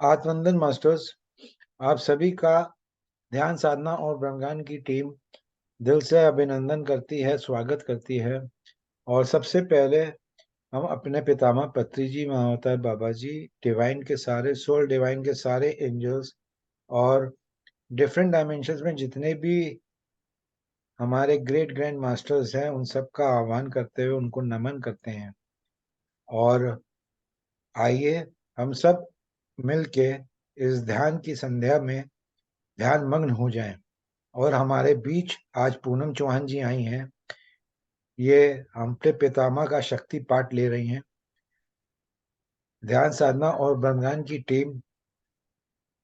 आत्मवंदन masters, आप सभी का ध्यान साधना और ब्रह्मज्ञान की टीम दिल से अभिनंदन करती है, स्वागत करती है। और सबसे पहले हम अपने पितामह पत्री जी, महाअवतार बाबा जी, डिवाइन के सारे सोल डिवाइन के सारे एंजल्स और डिफरेंट डायमेंशंस में जितने भी हमारे ग्रेट ग्रैंड मास्टर्स हैं, उन सब का आह्वान करते हुए उनको नमन करते हैं। और आइए हम सब मिलके इस ध्यान की संध्या में ध्यान मग्न हो जाएं। और हमारे बीच आज पूनम चौहान जी आई हैं। ये हम पे पितामह का शक्ति पाठ ले रही हैं। ध्यान साधना और ब्रह्मज्ञान की टीम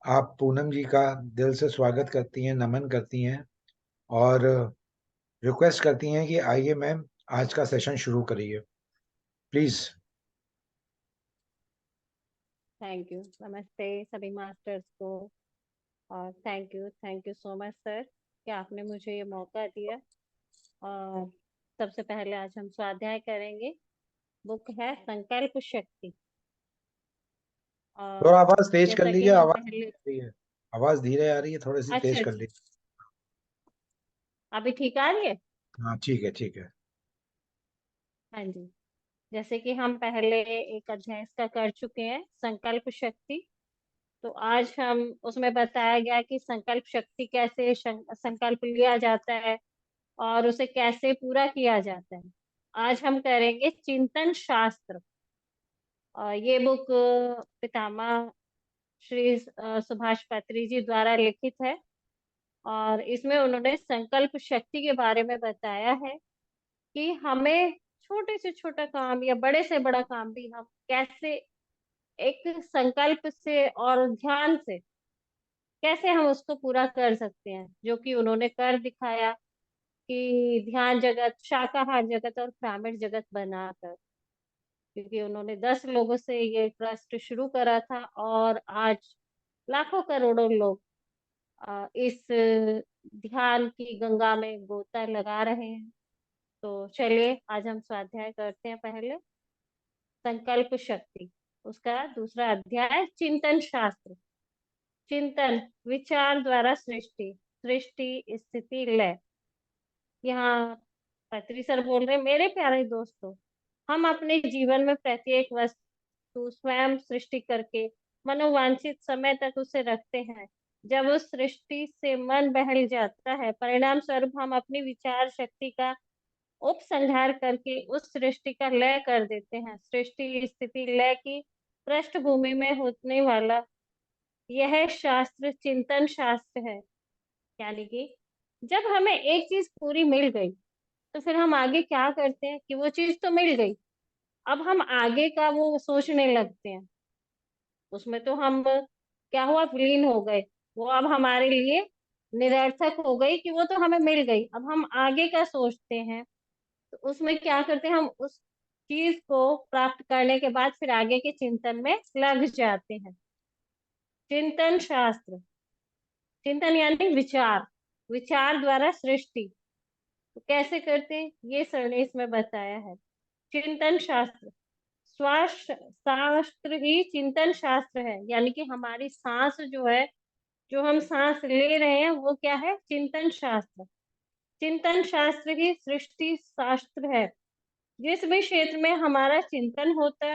आप पूनम जी का दिल से स्वागत करती हैं, नमन करती हैं और रिक्वेस्ट करती हैं कि आइए मैम, आज का सेशन शुरू करिए प्लीज। Thank you. नमस्ते सभी मास्टर्स को। और thank you so much sir कि आपने मुझे ये मौका दिया। और सबसे पहले आज हम स्वाध्याय करेंगे। बुक है संकल्प शक्ति। थोड़ा और आवाज तेज कर जैसा कि लीजिए, हम आवाज पहले। आ रही है, आवाज धीरे आ रही है, थोड़ी सी तेज अच्छा कर अच्छा, लीजिए। अभी ठीक आ रही है? हाँ ठीक है, ठीक है। हाँ जी। जैसे कि हम पहले एक अध्याय इसका कर चुके हैं, संकल्प शक्ति। तो आज हम उसमें बताया गया कि संकल्प शक्ति कैसे संकल्प लिया जाता है और उसे कैसे पूरा किया जाता है। आज हम करेंगे चिंतन शास्त्र। ये बुक पितामह श्री सुभाष पत्री जी द्वारा लिखित है। और इसमें उन्होंने संकल्प शक्ति के बारे में बताया है कि हमें छोटे से छोटा काम या बड़े से बड़ा काम भी हम कैसे एक संकल्प से और ध्यान से कैसे हम उसको पूरा कर सकते हैं, जो कि उन्होंने कर दिखाया कि ध्यान जगत, शाकाहार जगत और ग्रामीण जगत बनाकर। क्योंकि उन्होंने 10 लोगों से ये ट्रस्ट शुरू करा था और आज लाखों करोड़ों लोग इस ध्यान की गंगा में गोता लगा रहे हैं। तो चलिए आज हम स्वाध्याय करते हैं। पहले संकल्प शक्ति, उसका दूसरा अध्याय चिंतन शास्त्र। चिंतन, विचार द्वारा सृष्टि, सृष्टि स्थिति लय। यहाँ पत्री सर बोल रहे हैं, मेरे प्यारे दोस्तों, हम अपने जीवन में प्रत्येक वस्तु स्वयं सृष्टि करके मनोवांछित समय तक उसे रखते हैं। जब उस सृष्टि से मन बहल जाता है, परिणाम स्वरूप हम अपनी विचार शक्ति का उपसंहार करके उस सृष्टि का लय कर देते हैं। सृष्टि स्थिति लय की पृष्ठभूमि में होने वाला यह शास्त्र चिंतन शास्त्र है। यानी कि जब हमें एक चीज पूरी मिल गई तो फिर हम आगे क्या करते हैं कि वो चीज तो मिल गई, अब हम आगे का वो सोचने लगते हैं। उसमें तो हम क्या हुआ, विलीन हो गए। वो अब हमारे लिए निरर्थक हो गई कि वो तो हमें मिल गई, अब हम आगे का सोचते हैं। तो उसमें क्या करते हैं, हम उस चीज को प्राप्त करने के बाद फिर आगे के चिंतन में लग जाते हैं। चिंतन शास्त्र, चिंतन यानी विचार, विचार द्वारा सृष्टि। तो कैसे करते हैं ये सर ने इसमें बताया है। चिंतन शास्त्र, श्वास शास्त्र ही चिंतन शास्त्र है। यानी कि हमारी सांस जो है, जो हम सांस ले रहे हैं, वो क्या है, चिंतन शास्त्र। चिंतन शास्त्र ही सृष्टि शास्त्र है। जिस भी क्षेत्र में हमारा चिंतन होता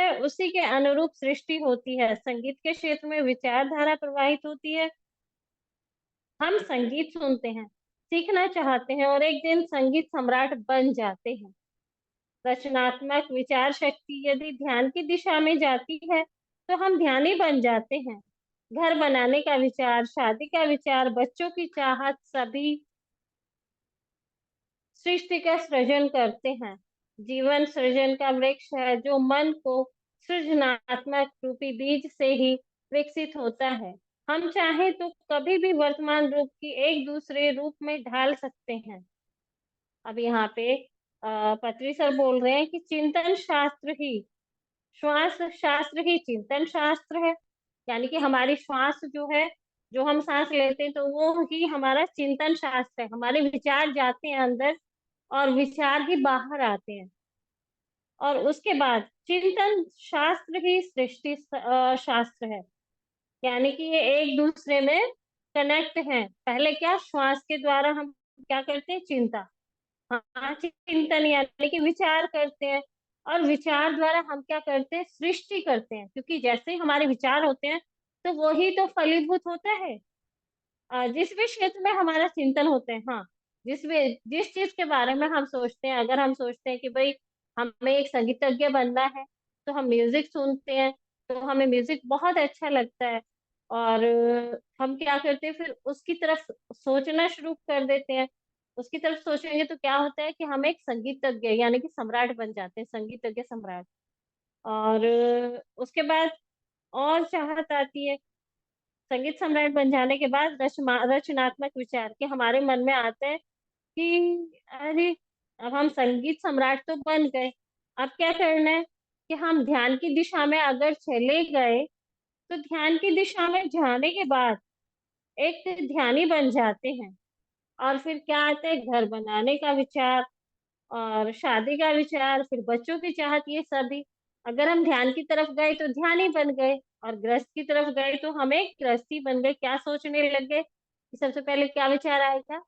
है उसी के अनुरूप सृष्टि होती है। संगीत के क्षेत्र में विचारधारा प्रवाहित होती है। हम संगीत सुनते हैं, सीखना चाहते हैं और एक दिन संगीत सम्राट बन जाते हैं। रचनात्मक विचार शक्ति यदि ध्यान की दिशा में जाती है तो हम ध्यानी बन जाते हैं। घर बनाने का विचार, शादी का विचार, बच्चों की चाहत, सभी सृष्टि का सृजन करते हैं। जीवन सृजन का वृक्ष है जो मन को सृजनात्मक रूपी बीज से ही विकसित होता है। हम चाहे तो कभी भी वर्तमान रूप की एक दूसरे रूप में ढाल सकते हैं। अब यहाँ पे पत्री सर बोल रहे हैं कि चिंतन शास्त्र ही, श्वास शास्त्र ही चिंतन शास्त्र है। यानी कि हमारी श्वास जो है, जो हम सांस लेते हैं, तो वो ही हमारा चिंतन शास्त्र है। हमारे विचार जाते हैं अंदर और विचार ही बाहर आते हैं। और उसके बाद चिंतन शास्त्र ही सृष्टि शास्त्र है। यानी कि ये एक दूसरे में कनेक्ट हैं। पहले क्या, श्वास के द्वारा हम क्या करते हैं, चिंता, हाँ चिंतन यानी कि विचार करते हैं। और विचार द्वारा हम क्या करते हैं, सृष्टि करते हैं, क्योंकि जैसे ही हमारे विचार होते हैं तो वही तो फलीभूत होता है। जिस भी क्षेत्र में हमारा चिंतन होते हैं, हाँ, जिस चीज के बारे में हम सोचते हैं, अगर हम सोचते हैं कि भाई हमें एक संगीतज्ञ बनना है, तो हम म्यूजिक सुनते हैं, तो हमें म्यूजिक बहुत अच्छा लगता है। और हम क्या करते हैं, फिर उसकी तरफ सोचना शुरू कर देते हैं। उसकी तरफ सोचेंगे तो क्या होता है कि हम एक संगीतज्ञ यानी कि सम्राट बन जाते हैं, संगीतज्ञ सम्राट। और उसके बाद और चाहत आती है। संगीत सम्राट बन जाने के बाद रचनात्मक विचार के हमारे मन में आते हैं कि अरे, अब हम संगीत सम्राट तो बन गए, अब क्या करना है, कि हम ध्यान की दिशा में अगर चले गए, तो ध्यान की दिशा में जाने के बाद एक ध्यानी बन जाते हैं। और फिर क्या आता है, घर बनाने का विचार, और शादी का विचार, फिर बच्चों की चाहत, ये सभी। अगर हम ध्यान की तरफ गए तो ध्यानी बन गए, और गृहस्थ की तरफ गए तो हम एक गृहस्थी बन गए। क्या सोचने लग गए कि सबसे पहले क्या विचार आएगा,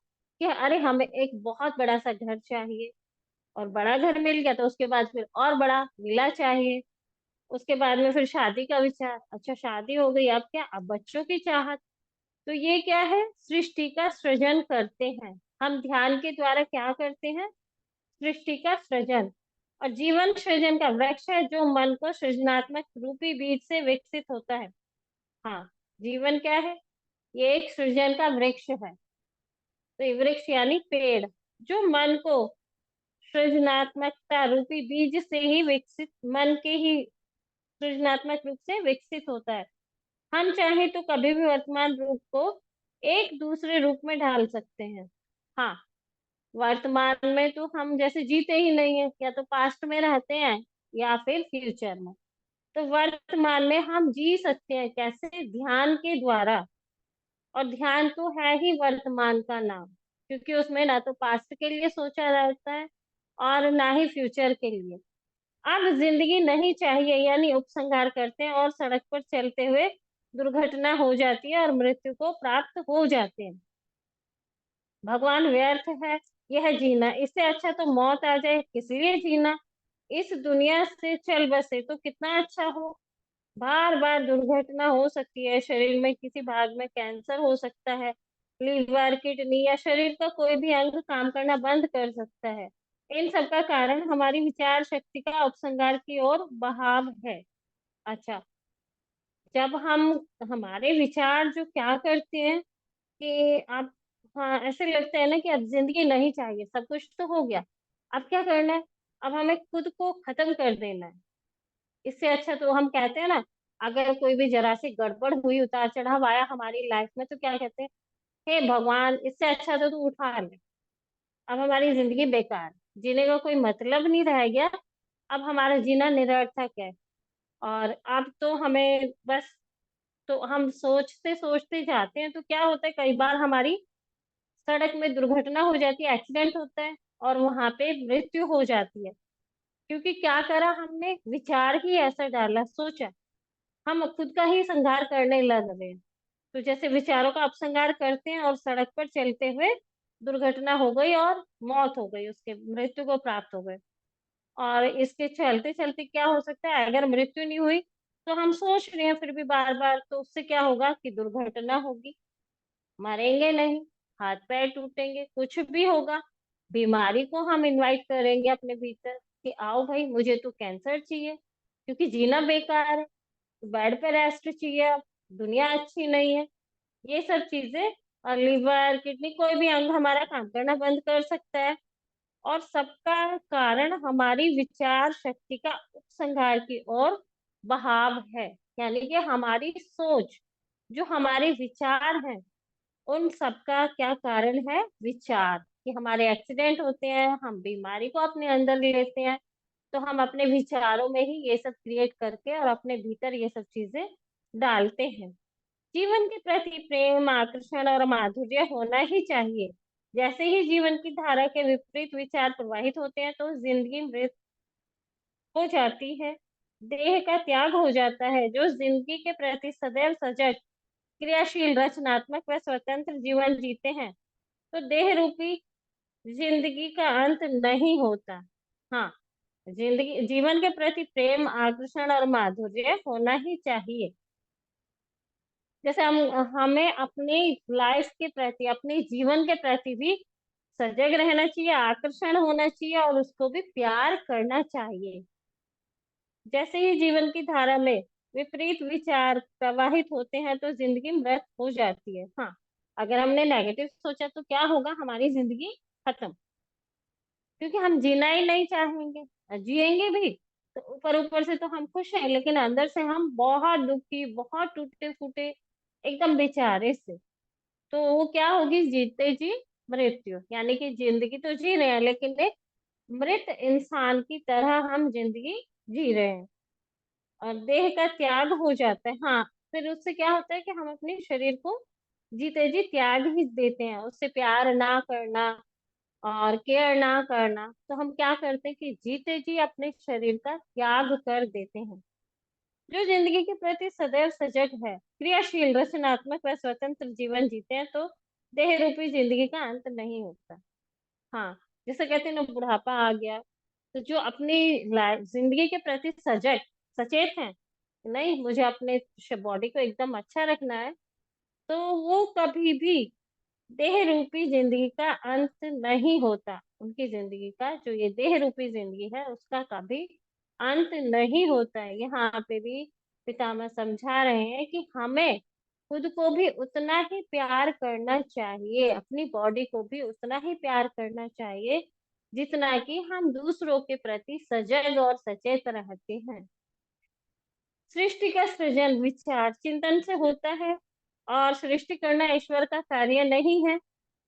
कि अरे हमें एक बहुत बड़ा सा घर चाहिए, और बड़ा घर मिल गया तो उसके बाद फिर और बड़ा विला चाहिए। उसके बाद में फिर शादी का विचार, अच्छा शादी हो गई, अब क्या, अब बच्चों की चाहत। तो ये क्या है, सृष्टि का सृजन करते हैं। हम ध्यान के द्वारा क्या करते हैं, सृष्टि का सृजन। और जीवन सृजन का वृक्ष है, जो मन को सृजनात्मक रूपी बीज से विकसित होता है। हाँ, जीवन क्या है, ये एक सृजन का वृक्ष है। तो ये वृक्ष यानी पेड़, जो मन को सृजनात्मकता रूपी बीज से ही विकसित, मन के ही सृजनात्मक रूप से विकसित होता है। हम चाहे तो कभी भी वर्तमान रूप को एक दूसरे रूप में ढाल सकते हैं। हाँ, वर्तमान में तो हम जैसे जीते ही नहीं है, या तो पास्ट में रहते हैं या फिर फ्यूचर में। तो वर्तमान में हम जी सकते हैं कैसे, ध्यान के द्वारा। और ध्यान तो है ही वर्तमान का नाम, क्योंकि उसमें ना तो पास्ट के लिए सोचा जाता है और ना ही फ्यूचर के लिए। अब जिंदगी नहीं चाहिए यानी उपसंहार करते हैं, और सड़क पर चलते हुए दुर्घटना हो जाती है और मृत्यु को प्राप्त हो जाते हैं। भगवान व्यर्थ है यह जीना, इससे अच्छा तो मौत आ जाए, किस लिए जीना। इस दुनिया से चल बसे तो कितना अच्छा हो। बार बार दुर्घटना हो सकती है, शरीर में किसी भाग में कैंसर हो सकता है, लीवर, किडनी या शरीर का कोई भी अंग काम करना बंद कर सकता है। इन सब का कारण हमारी विचार शक्ति का उपसंहार की ओर बहाव है। अच्छा, जब हम, हमारे विचार जो क्या करते हैं कि अब, हाँ ऐसे लगता है ना कि अब जिंदगी नहीं चाहिए, सब कुछ तो हो गया, अब क्या करना है, अब हमें खुद को खत्म कर देना है। इससे अच्छा तो हम कहते हैं ना, अगर कोई भी जरा सी गड़बड़ हुई, उतार चढ़ाव आया हमारी लाइफ में, तो क्या कहते हैं, हे भगवान, इससे अच्छा तो तू उठा ले, अब हमारी जिंदगी बेकार, जीने का कोई मतलब नहीं रह गया, अब हमारा जीना निरर्थक है। और अब तो हमें बस, तो हम सोचते सोचते जाते हैं, तो क्या होता है, कई बार हमारी सड़क में दुर्घटना हो जाती है, एक्सीडेंट होता है, और वहां पे मृत्यु हो जाती है। क्योंकि क्या करा हमने, विचार ही ऐसा डाला, सोचा, हम खुद का ही संहार करने लग गए। तो जैसे विचारों का अपसंहार करते हैं और सड़क पर चलते हुए दुर्घटना हो गई और मौत हो गई, उसके मृत्यु को प्राप्त हो गए। और इसके चलते चलते क्या हो सकता है, अगर मृत्यु नहीं हुई तो हम सोच रहे हैं फिर भी बार बार, तो उससे क्या होगा कि दुर्घटना होगी, मरेंगे नहीं, हाथ पैर टूटेंगे, कुछ भी होगा। बीमारी को हम इनवाइट करेंगे अपने भीतर कि आओ भाई, मुझे तो कैंसर चाहिए, क्योंकि जीना बेकार है, बेड पे रेस्ट चाहिए, अब दुनिया अच्छी नहीं है, ये सब चीजें। और लीवर, किडनी, कोई भी अंग हमारा काम करना बंद कर सकता है। और सबका कारण हमारी विचार शक्ति का उपसंहार की ओर बहाव है। यानी कि हमारी सोच, जो हमारे विचार हैं, उन सबका क्या कारण है, विचार। कि हमारे एक्सीडेंट होते हैं, हम बीमारी को अपने अंदर लेते हैं, तो हम अपने विचारों में ही ये सब क्रिएट करके और अपने भीतर ये सब चीजें डालते हैं। जीवन के प्रति प्रेम, आकर्षण और माधुर्य होना ही चाहिए। जैसे ही जीवन की धारा के विपरीत विचार प्रवाहित होते हैं, तो जिंदगी मृत हो जाती है, देह का त्याग हो जाता है। जो जिंदगी के प्रति सदैव सजग, क्रियाशील, रचनात्मक व स्वतंत्र जीवन जीते हैं, तो देह रूपी जिंदगी का अंत नहीं होता। हाँ, जिंदगी, जीवन के प्रति प्रेम, आकर्षण और माधुर्य होना ही चाहिए। जैसे हमें अपनी लाइफ के प्रति, अपने जीवन के प्रति भी सजग रहना चाहिए, आकर्षण होना चाहिए और उसको भी प्यार करना चाहिए। जैसे ही जीवन की धारा में विपरीत विचार प्रवाहित होते हैं तो जिंदगी मृत हो जाती है। हाँ, अगर हमने नेगेटिव सोचा तो क्या होगा, हमारी जिंदगी खत्म, क्योंकि हम जीना ही नहीं चाहेंगे और जिएंगे भी तो ऊपर ऊपर से तो हम खुश हैं, लेकिन अंदर से हम बहुत दुखी, बहुत टूटे फूटे, एकदम बेचारे से। तो वो क्या होगी, जीते जी मृत्यु, यानी कि जिंदगी तो जी रहे हैं लेकिन एक मृत इंसान की तरह हम जिंदगी जी रहे हैं, और देह का त्याग हो जाता है। हाँ, फिर उससे क्या होता है कि हम अपने शरीर को जीते जी त्याग ही देते हैं, उससे प्यार ना करना और केयर ना करना। तो हम क्या करते हैं कि जीते जी अपने शरीर का त्याग कर देते हैं। जो जिंदगी के प्रति सदैव सजग है, क्रियाशील, रचनात्मक व स्वतंत्र जीवन जीते हैं, तो देह रूपी जिंदगी का अंत नहीं होता। हाँ, जैसे कहते हैं ना, बुढ़ापा आ गया, तो जो अपनी जिंदगी के प्रति सजग, सचेत है, नहीं मुझे अपने बॉडी को एकदम अच्छा रखना है, तो वो कभी भी देह रूपी जिंदगी का अंत नहीं होता। उनकी जिंदगी का, जो ये देह रूपी जिंदगी है, उसका कभी अंत नहीं होता है। यहाँ पे भी पितामह समझा रहे हैं कि हमें खुद को भी उतना ही प्यार करना चाहिए, अपनी बॉडी को भी उतना ही प्यार करना चाहिए जितना कि हम दूसरों के प्रति सजग और सचेत रहते हैं। सृष्टि का सृजन विचार चिंतन से होता है, और सृष्टि करना ईश्वर का कार्य नहीं है।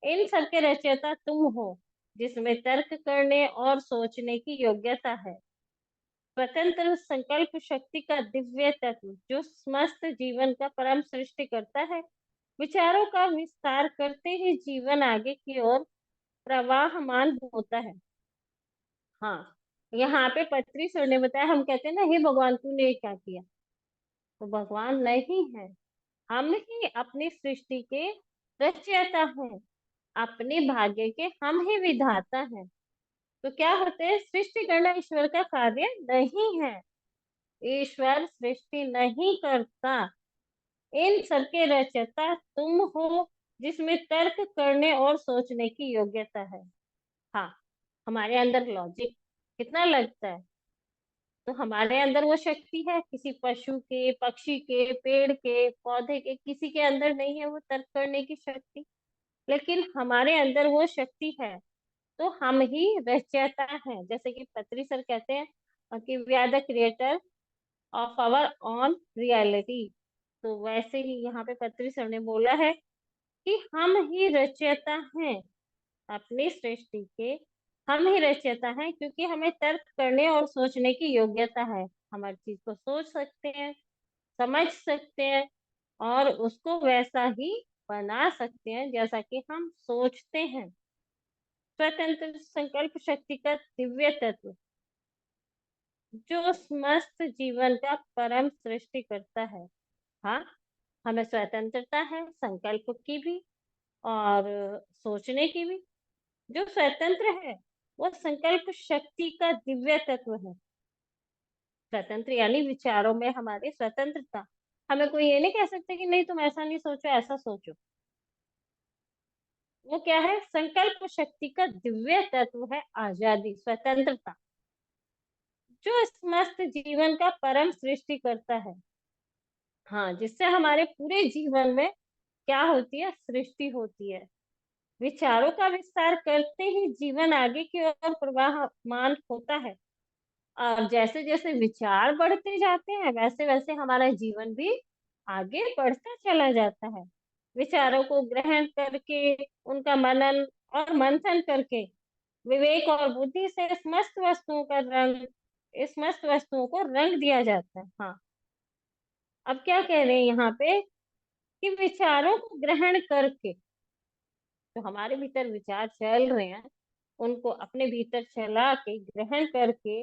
इन सब के रचयिता तुम हो, जिसमें तर्क करने और सोचने की योग्यता है। स्वतंत्र संकल्प शक्ति का दिव्य तत्व, जो समस्त जीवन का परम सृष्टि करता है, विचारों का विस्तार करते ही जीवन आगे की ओर प्रवाहमान होता है। हाँ, यहाँ पे पत्री सर ने बताया, हम कहते हैं ना, हे भगवान तूने ये क्या किया, तो भगवान नहीं है, हम ही अपनी सृष्टि के रचयिता हैं, अपने भाग्य के हम ही विधाता हैं। तो क्या होते हैं, सृष्टि करना ईश्वर का कार्य नहीं है, ईश्वर सृष्टि नहीं करता। इन सबके रचयिता तुम हो, जिसमें तर्क करने और सोचने की योग्यता है। हाँ, हमारे अंदर लॉजिक कितना लगता है, तो हमारे अंदर वो शक्ति है, किसी पशु के, पक्षी के, पेड़ के, पौधे के, किसी के अंदर नहीं है वो तर्क करने की शक्ति, लेकिन हमारे अंदर वो शक्ति है। तो हम ही रचयिता हैं, जैसे कि पत्री सर कहते हैं कि we are the creator of our own reality. तो वैसे ही यहाँ पे पत्री सर ने बोला है कि हम ही रचयिता हैं अपनी सृष्टि के, हम ही रचयिता हैं, क्योंकि हमें तर्क करने और सोचने की योग्यता है। हम हर चीज को सोच सकते हैं, समझ सकते हैं, और उसको वैसा ही बना सकते हैं जैसा कि हम सोचते हैं। स्वतंत्र संकल्प शक्ति का दिव्य तत्व, जो समस्त जीवन का परम सृष्टि करता है। हाँ, हमें स्वतंत्रता है संकल्प की भी और सोचने की भी। जो स्वतंत्र है वो संकल्प शक्ति का दिव्य तत्व है। स्वतंत्र यानी विचारों में हमारी स्वतंत्रता, हमें कोई ये नहीं कह सकते कि नहीं तुम ऐसा नहीं सोचो, ऐसा सोचो। वो क्या है, संकल्प शक्ति का दिव्य तत्व है, आजादी, स्वतंत्रता, जो समस्त जीवन का परम सृष्टि करता है। हाँ, जिससे हमारे पूरे जीवन में क्या होती है, सृष्टि होती है। विचारों का विस्तार करते ही जीवन आगे की ओर प्रवाहमान होता है, और जैसे जैसे विचार बढ़ते जाते हैं वैसे वैसे हमारा जीवन भी आगे बढ़ता चला जाता है। विचारों को ग्रहण करके, उनका मनन और मंथन करके, विवेक और बुद्धि से समस्त वस्तुओं का रंग, इस समस्त वस्तुओं को रंग दिया जाता है। हाँ, अब क्या कह रहे हैं यहाँ पे कि विचारों को ग्रहण करके, तो हमारे भीतर विचार चल रहे हैं, उनको अपने भीतर चला के, ग्रहण करके,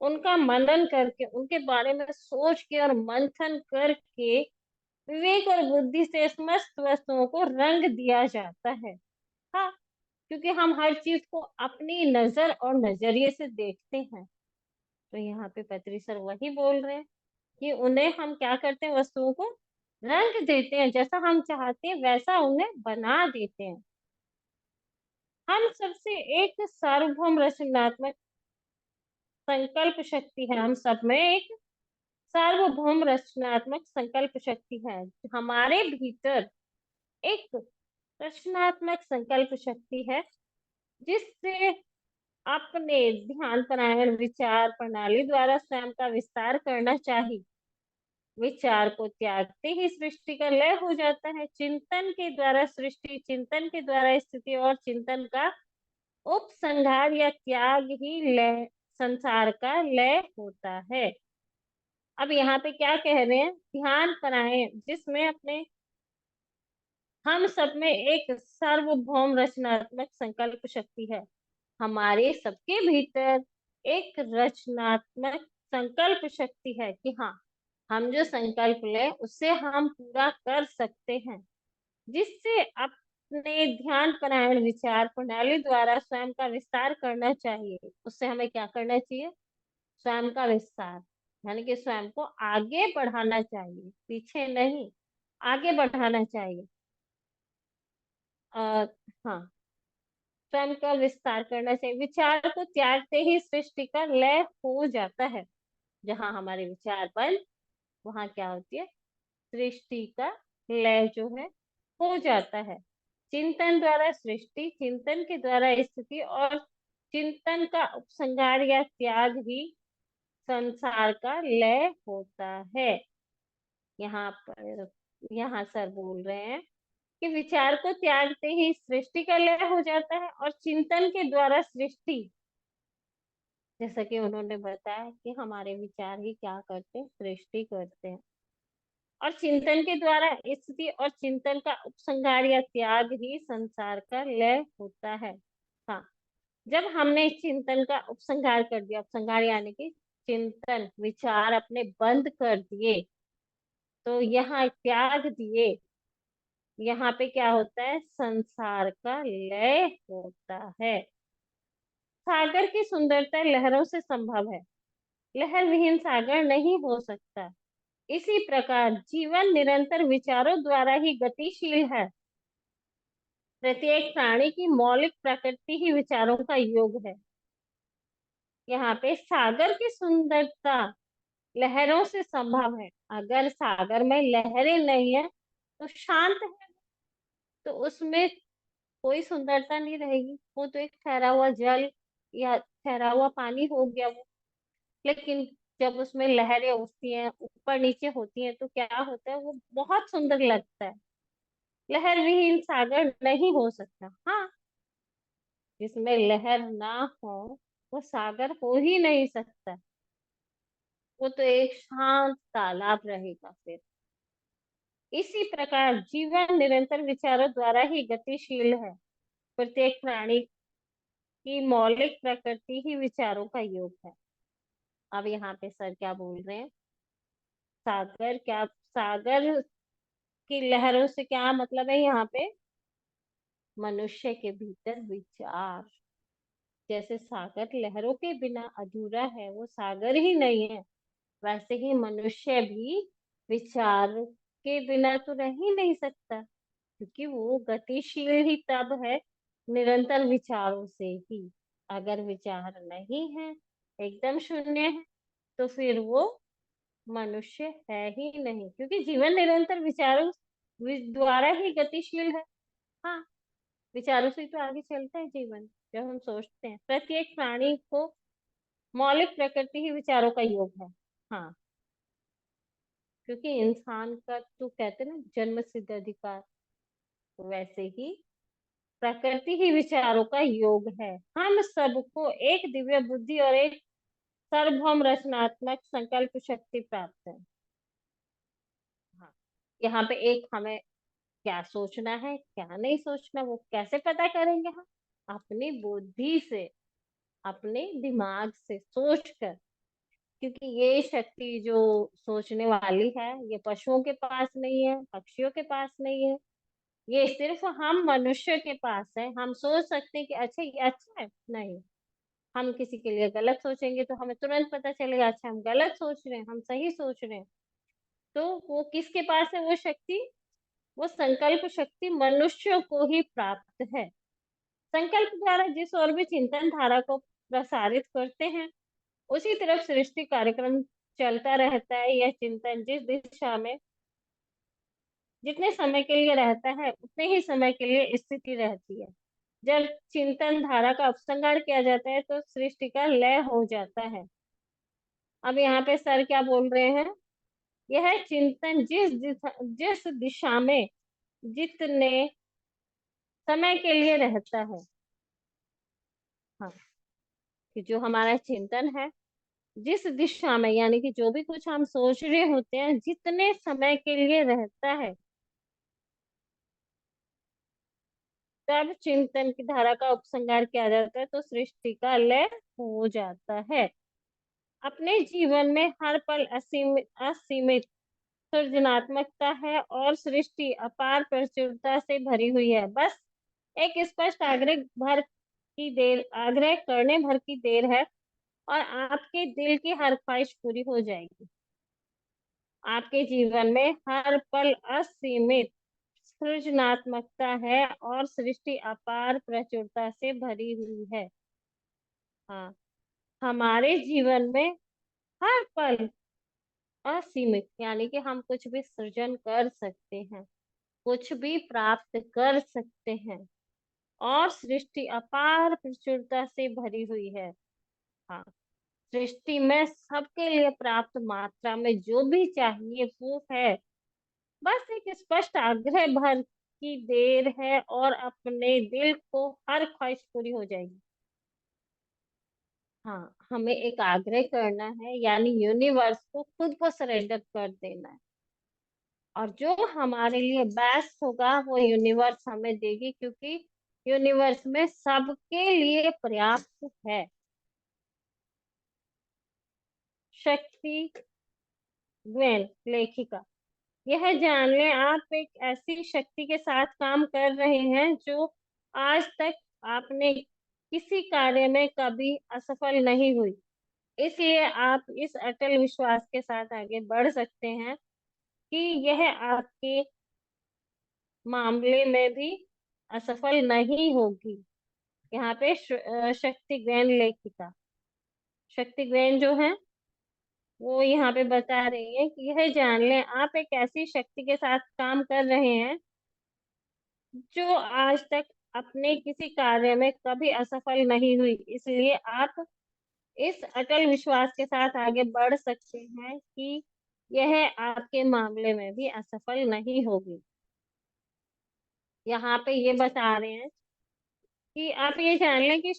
उनका मनन करके, उनके बारे में सोच के और मंथन करके विवेक और बुद्धि से समस्त वस्तुओं को रंग दिया जाता है। हाँ, क्योंकि हम हर चीज को अपनी नजर और नजरिए से देखते हैं। तो यहाँ पे पत्री सर वही बोल रहे हैं कि उन्हें हम क्या करते हैं, वस्तुओं को रंग देते हैं, जैसा हम चाहते हैं वैसा उन्हें बना देते हैं। हम सबसे एक सार्वभौम रचनात्मक संकल्प शक्ति है, हम सब में एक सार्वभौम रचनात्मक संकल्प शक्ति है। हमारे भीतर एक रचनात्मक संकल्प शक्ति है, जिससे अपने ध्यान परायण विचार प्रणाली द्वारा स्वयं का विस्तार करना चाहिए। विचार को त्यागते ही सृष्टि का लय हो जाता है। चिंतन के द्वारा सृष्टि, चिंतन के द्वारा स्थिति और चिंतन का उपसंहार या त्याग ही लय, संसार का लय होता है। अब यहाँ पे क्या कह रहे हैं, ध्यान परायण, जिसमें अपने हम सब में एक सार्वभौम रचनात्मक संकल्प शक्ति है। हमारे सबके भीतर एक रचनात्मक संकल्प शक्ति है कि हाँ, हम जो संकल्प ले उससे हम पूरा कर सकते हैं, जिससे अपने ध्यान परायण विचार प्रणाली द्वारा स्वयं का विस्तार करना चाहिए। उससे हमें क्या करना चाहिए, स्वयं का विस्तार, यानी कि स्वयं को आगे बढ़ाना चाहिए, पीछे नहीं, आगे बढ़ाना चाहिए। आ, हाँ, स्वयं का विस्तार करना चाहिए। विचार को त्यागते ही सृष्टि का लय हो जाता है। जहां हमारे विचार बन, वहां क्या होती है, सृष्टि का लय जो है हो जाता है। चिंतन द्वारा सृष्टि, चिंतन के द्वारा स्थिति और चिंतन का उपसंहार या त्याग ही संसार का लय होता है। यहाँ पर, यहाँ सर बोल रहे हैं कि विचार को त्यागते ही सृष्टि का लय हो जाता है, और चिंतन के द्वारा सृष्टि, जैसा कि उन्होंने बताया कि हमारे विचार ही क्या करते हैं, सृष्टि करते हैं। और चिंतन के द्वारा स्थिति और चिंतन का उपसंहार या त्याग ही संसार का लय होता है। हाँ, जब हमने चिंतन का उपसंहार कर दिया, उपसंहार यानी कि चिंतन विचार अपने बंद कर दिए, तो यहाँ त्याग दिए, यहाँ पे क्या होता है, संसार का लय होता है। सागर की सुंदरता लहरों से संभव है, लहर विहीन सागर नहीं हो सकता। इसी प्रकार जीवन निरंतर विचारों द्वारा ही गतिशील है। प्रत्येक प्राणी की मौलिक प्रकृति ही विचारों का योग है। यहाँ पे सागर की सुंदरता लहरों से संभव है। अगर सागर में लहरें नहीं है तो शांत है, तो उसमें कोई सुंदरता नहीं रहेगी, वो तो एक ठहरा हुआ जल या ठहरा हुआ पानी हो गया वो। लेकिन जब उसमें लहरें उठती हैं, ऊपर नीचे होती हैं, तो क्या होता है, वो बहुत सुंदर लगता है। लहर विहीन सागर नहीं हो सकता। हाँ, जिसमें लहर ना हो वो सागर हो ही नहीं सकता, वो तो एक शांत तालाब रहेगा फिर। इसी प्रकार जीवन निरंतर विचारों द्वारा ही गतिशील है। प्रत्येक प्राणी की मौलिक प्रकृति ही विचारों का योग है। अब यहाँ पे सर क्या बोल रहे हैं, सागर क्या, सागर की लहरों से क्या मतलब है यहाँ पे, मनुष्य के भीतर विचार। जैसे सागर लहरों के बिना अधूरा है, वो सागर ही नहीं है, वैसे ही मनुष्य भी विचार के बिना तो रह ही नहीं सकता, क्योंकि वो गतिशील ही तब है निरंतर विचारों से ही। अगर विचार नहीं है, एकदम शून्य है, तो फिर वो मनुष्य है ही नहीं, क्योंकि जीवन निरंतर विचारों द्वारा ही गतिशील है। हाँ, विचारों से तो आगे चलता है जीवन। जब हम सोचते हैं, प्रत्येक प्राणी को मौलिक प्रकृति ही विचारों का योग है। हाँ, क्योंकि इंसान का तो कहते हैं ना जन्म सिद्ध अधिकार, तो वैसे ही प्रकृति ही विचारों का योग है। हम सबको एक दिव्य बुद्धि और एक सार्वभौम रचनात्मक संकल्प शक्ति प्राप्त है। हाँ, यहाँ पे एक हमें क्या सोचना है क्या नहीं सोचना, वो कैसे पता करेंगे हम, अपनी बुद्धि से, अपने दिमाग से सोच कर। क्योंकि ये शक्ति जो सोचने वाली है, ये पशुओं के पास नहीं है, पक्षियों के पास नहीं है, ये सिर्फ हम मनुष्य के पास है। हम सोच सकते हैं कि अच्छा ये अच्छा है, नहीं। हम किसी के लिए गलत सोचेंगे तो हमें तुरंत पता चलेगा अच्छा हम गलत सोच रहे हैं, हम सही सोच रहे हैं। तो वो किसके पास है वो शक्ति? वो संकल्प शक्ति मनुष्य को ही प्राप्त है। संकल्प द्वारा जिस ओर भी चिंतन धारा को प्रसारित करते हैं, उसी तरफ सृष्टि कार्यक्रम चलता रहता है। यह चिंतन जिस दिशा में जितने समय के लिए रहता है, उतने ही समय के लिए स्थिति रहती है। जब चिंतन धारा का उपसंहार किया जाता है तो सृष्टि का लय हो जाता है। अब यहाँ पे सर क्या बोल रहे हैं? यह चिंतन जिस दिशा में जितने समय के लिए रहता है, हाँ, कि जो हमारा चिंतन है जिस दिशा में, यानी कि जो भी कुछ हम सोच रहे होते हैं, जितने समय के लिए रहता है, तब चिंतन की धारा का उपसंहार किया जाता है तो सृष्टि का लय हो जाता है। अपने जीवन में हर पल असीमित असीमित सृजनात्मकता है और सृष्टि अपार प्रचुरता से भरी हुई है। बस एक स्पष्ट आग्रह करने भर की देर है और आपके दिल की हर ख्वाहिश पूरी हो जाएगी। आपके जीवन में हर पल असीमित सृजनात्मकता है और सृष्टि अपार प्रचुरता से भरी हुई है। हाँ, हमारे जीवन में हर पल असीमित, यानी कि हम कुछ भी सृजन कर सकते हैं, कुछ भी प्राप्त कर सकते हैं, और सृष्टि अपार प्रचुरता से भरी हुई है। हाँ, सृष्टि में सबके लिए प्राप्त मात्रा में जो भी चाहिए वो है। बस एक स्पष्ट आग्रह भर की देर है और अपने दिल को हर ख्वाहिश पूरी हो जाएगी। हाँ, हमें एक आग्रह करना है, यानी यूनिवर्स को खुद को सरेंडर कर देना है, और जो हमारे लिए बेस्ट होगा वो यूनिवर्स हमें देगी, क्योंकि यूनिवर्स में सबके लिए पर्याप्त है। शक्ति ग्वेन लेखिका, यह जान लें आप एक ऐसी शक्ति के साथ काम कर रहे हैं जो आज तक आपने किसी कार्य में कभी असफल नहीं हुई। इसलिए आप इस अटल विश्वास के साथ आगे बढ़ सकते हैं कि यह आपके मामले में भी असफल नहीं होगी। यहाँ पे शक्ति ग्रहण लेखिका, शक्ति ग्रहण जो है वो यहाँ पे बता रही है कि यह जान लें आप एक ऐसी शक्ति के साथ काम कर रहे हैं जो आज तक अपने किसी कार्य में कभी असफल नहीं हुई। इसलिए आप इस अटल विश्वास के साथ आगे बढ़ सकते हैं कि यह आपके मामले में भी असफल नहीं होगी। यहाँ पे ये बता रहे हैं कि आप ये जान लें कि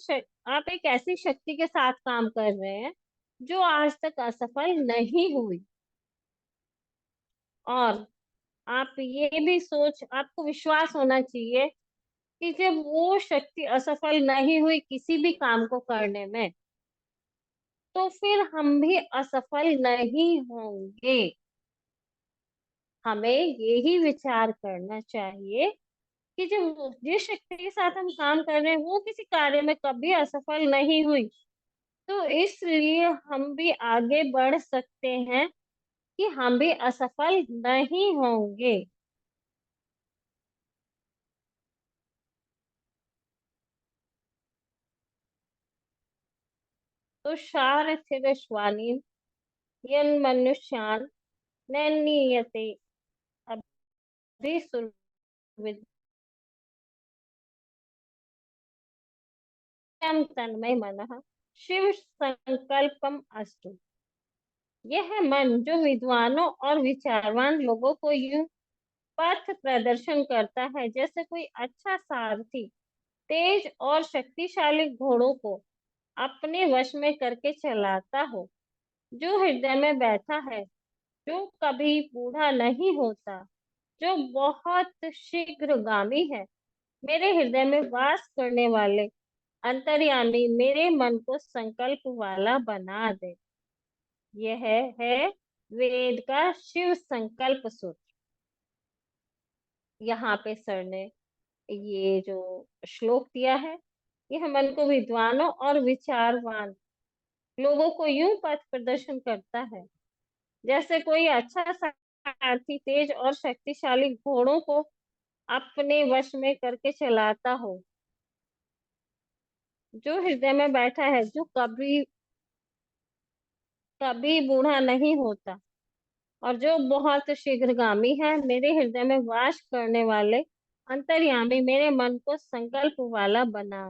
आप एक ऐसी शक्ति के साथ काम कर रहे हैं जो आज तक असफल नहीं हुई, और आप ये भी आपको विश्वास होना चाहिए कि जब वो शक्ति असफल नहीं हुई किसी भी काम को करने में, तो फिर हम भी असफल नहीं होंगे। हमें यही विचार करना चाहिए कि जब जिस शक्ति के साथ हम काम कर रहे हैं वो किसी कार्य में कभी असफल नहीं हुई, तो इसलिए हम भी आगे बढ़ सकते हैं कि हम भी असफल नहीं होंगे। तो शार्थिरश्वानी यन मनुष्यान नैनीयते अभिसुरविद्यम तन्मय मनः शिव संकल्पम अस्तु। यह मन जो विद्वानों और विचारवान लोगों को यूं पथ प्रदर्शन करता है, जैसे कोई अच्छा सारथी तेज और शक्तिशाली घोड़ों को अपने वश में करके चलाता हो, जो हृदय में बैठा है, जो कभी बूढ़ा नहीं होता, जो बहुत शीघ्रगामी है, मेरे हृदय में वास करने वाले अंतर्यामी मेरे मन को संकल्प वाला बना दे। यह है वेद का शिव संकल्प सूत्र। यहाँ पे सर ने ये जो श्लोक दिया है, यह मन को विद्वानों और विचारवान लोगों को यूं पथ प्रदर्शन करता है जैसे कोई अच्छा सारथी तेज और शक्तिशाली घोड़ों को अपने वश में करके चलाता हो। जो हृदय में बैठा है, जो कभी कभी बूढ़ा नहीं होता और जो बहुत शीघ्रगामी है, मेरे हृदय में वास करने वाले अंतर्यामी मेरे मन को संकल्प वाला बना।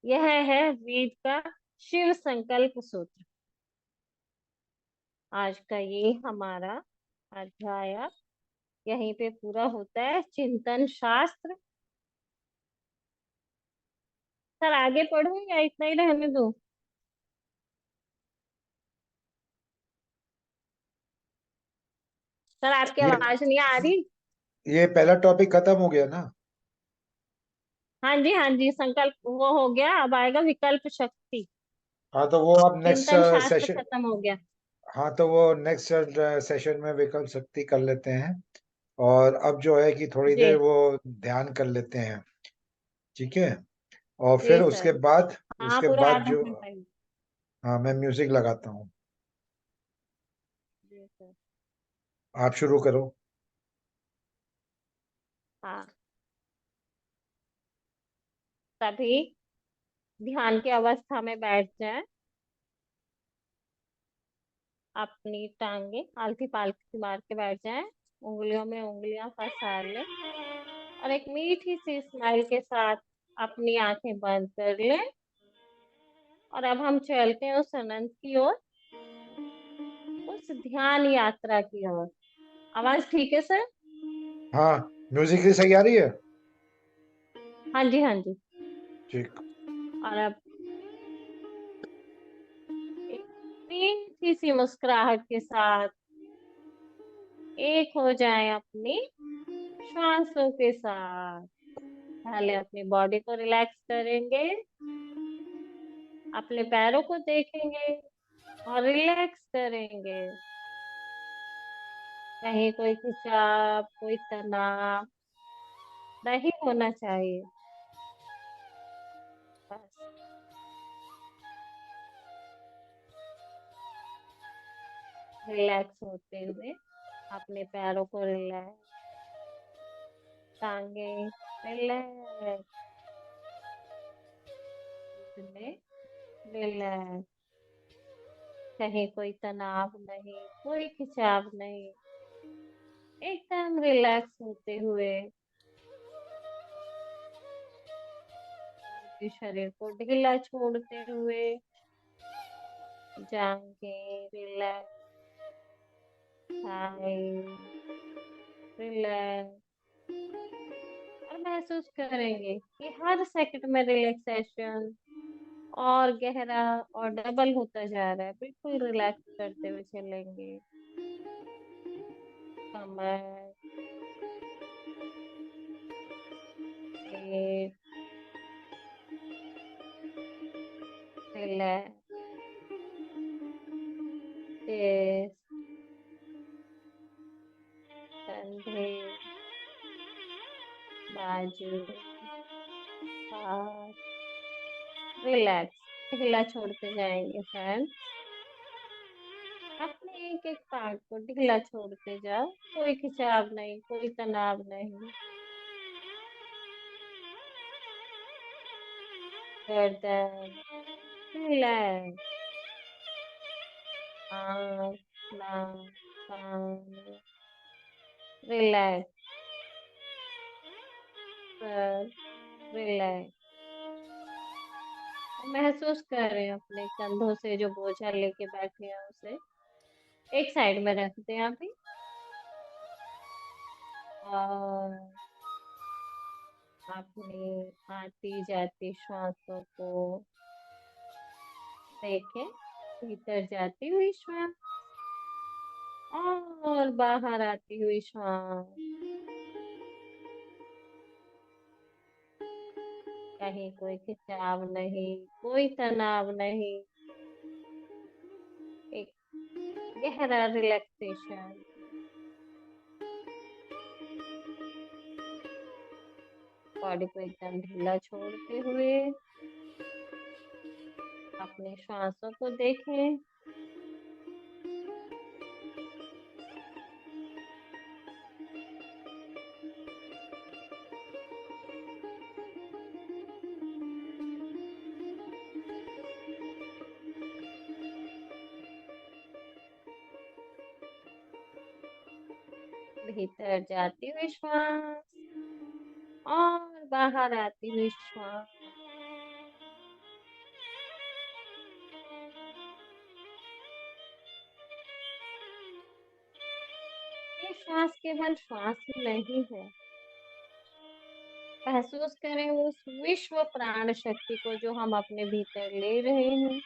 यह है वेद का शिव संकल्प सूत्र। आज का ये हमारा अध्याय यहीं पे पूरा होता है। चिंतन शास्त्र। सर आगे पढ़ूं या इतना ही रहने दूं? सर आपकी ये आवाज नहीं आ रही। ये पहला टॉपिक खत्म हो गया ना? हाँ जी, हाँ जी, संकल्प वो हो गया, अब आएगा विकल्प शक्ति। हाँ तो वो अब नेक्स्ट चिंतन शास्त्र सेशन। खत्म हो गया। हाँ तो वो नेक्स्ट सेशन में विकल्प शक्ति कर लेते हैं। और अब जो है कि थोड़ी जी। देर वो ध्यान कर लेते हैं। ठीक है। और जी फिर उसके सर। बाद हाँ, उसके पूरा बाद आधा जो, घंटा ही। हाँ मैं म्यूजिक लगाता हूँ। जी सर। आप शुरू करो। हाँ। तभी ध्यान की अवस्था में बैठ जाए। अपनी टांगे आलती पालती मार के बैठ जाए। उंगलियों में उंगलियां फंसा ले और एक मीठी सी स्माइल के साथ अपनी आंखें बंद कर ले। और अब हम चलते हैं उस अनंत की ओर, उस ध्यान यात्रा की ओर। आवाज ठीक है सर? हाँ, म्यूजिक भी सही आ रही है। हाँ जी, हाँ जी। ठीक। और अब एक मीठी सी मुस्कुराहट के साथ एक हो जाए अपनी श्वासों के साथ। पहले अपनी बॉडी को रिलैक्स करेंगे, अपने पैरों को देखेंगे और रिलैक्स करेंगे। कहीं कोई खिंचाव, कोई तनाव नहीं होना चाहिए। बस रिलैक्स होते हुए अपने पैरों को रिलैक्स, टांगे रिलैक्स, घुटने रिलैक्स। कहीं कोई तनाव नहीं, कोई खिंचाव नहीं, एकदम रिलैक्स होते हुए पूरे शरीर को ढीला छोड़ते हुए जांघें रिलैक्स, थाई रिलैक्स। और महसूस करेंगे कि हर सेकंड में रिलैक्सेशन और गहरा और डबल होता जा रहा है। बिल्कुल रिलैक्स करते हुए चलेंगे। कमर, पेट रिलैक्स, चेस्ट, कंधे, बाजू, हाथ रिलैक्स। ढीला छोड़ते जाएंगे फ्रेंड। अपने एक एक पार्ट को ढीला छोड़ते जाओ। कोई खिंचाव नहीं, कोई तनाव नहीं। गर्दन रिलैक्स, आँख, नाक, कान रिलैक्स, सर रिलैक्स। महसूस कर रहे हैं अपने कंधों से जो बोझा लेके बैठे हैं उसे एक साइड में रख दें अभी। और अपनी आती जाती श्वासों को देखें, भीतर जाती हुई श्वास और बाहर आती हुई श्वास। कहीं कोई खिंचाव नहीं, कोई तनाव नहीं, एक गहरा रिलैक्सेशन। बॉडी को एकदम ढीला छोड़ते हुए अपने श्वासों को देखें। भीतर जाती हुई श्वास और बाहर आती हुई श्वास। ये श्वास केवल श्वास ही नहीं है। महसूस करें उस विश्व प्राण शक्ति को जो हम अपने भीतर ले रहे हैं,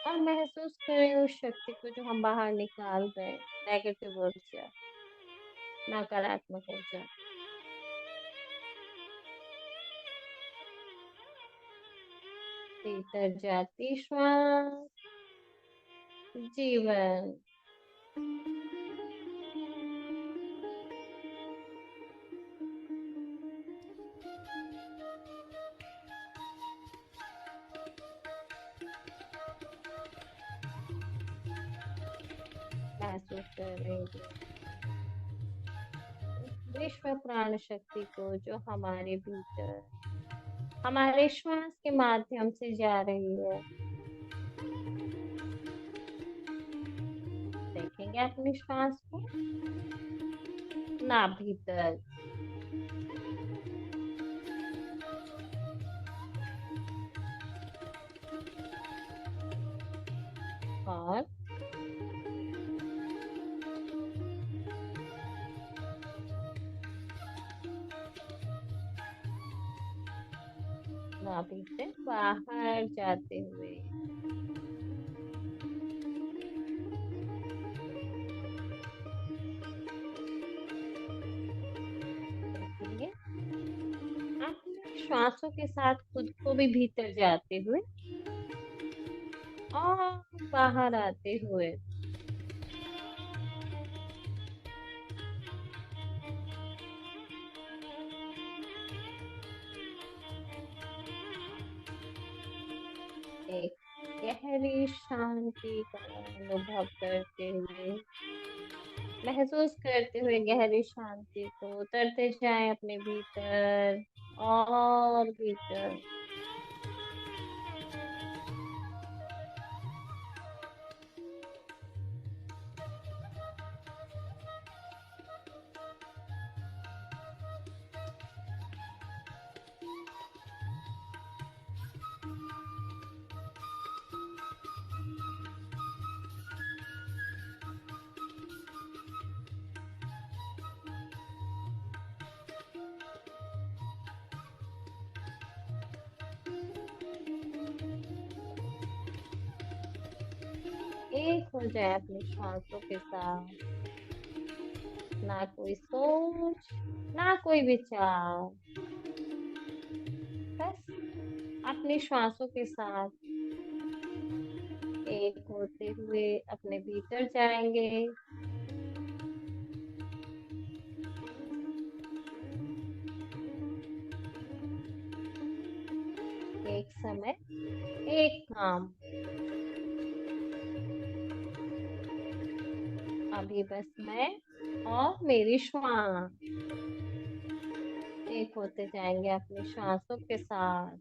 और महसूस करें उस शक्ति को जो हम बाहर निकाल रहे हैं, नेगेटिव ऊर्जा, नकारात्मक ऊर्जा। भीतर जाती श्वास जीवन। महसूस करेंगे विश्व प्राण शक्ति को जो हमारे भीतर हमारे श्वास के माध्यम से जा रही है। देखेंगे अपनी श्वास को नाभि तक, और नाभि से बाहर जाते हुए देखेंगे अपने श्वासों के साथ खुद को भी भीतर जाते हुए और बाहर आते हुए। एक गहरी शांति का अनुभव करते हुए, महसूस करते हुए गहरी शांति को उतरते जाएं अपने भीतर और भीतर। एक हो जाए अपनी श्वासों के साथ। ना कोई सोच, ना कोई विचार, बस अपनी श्वासों के साथ एक होते हुए अपने भीतर जाएंगे। एक समय, एक काम। अभी बस मैं और मेरी श्वास एक होते जाएंगे अपनी श्वासों के साथ।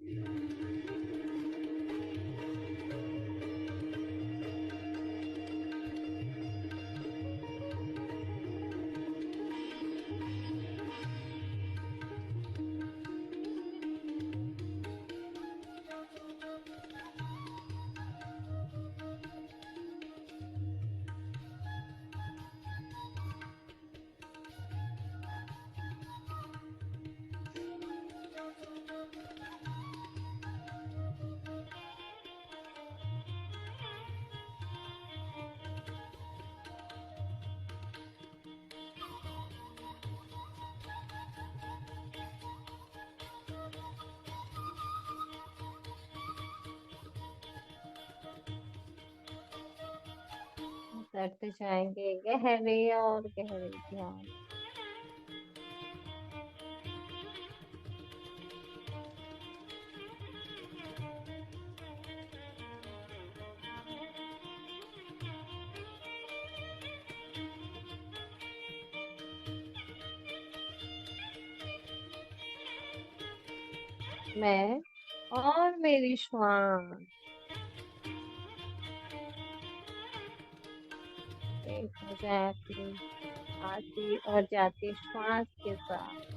उतरते जाएंगे गहरे और गहरे ध्यान। मैं और मेरी श्वास एक हो जाए अपनी आती और जाती श्वास के साथ।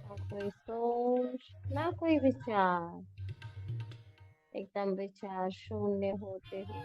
ना कोई सोच, ना कोई विचार, एकदम विचार शून्य होते हुए।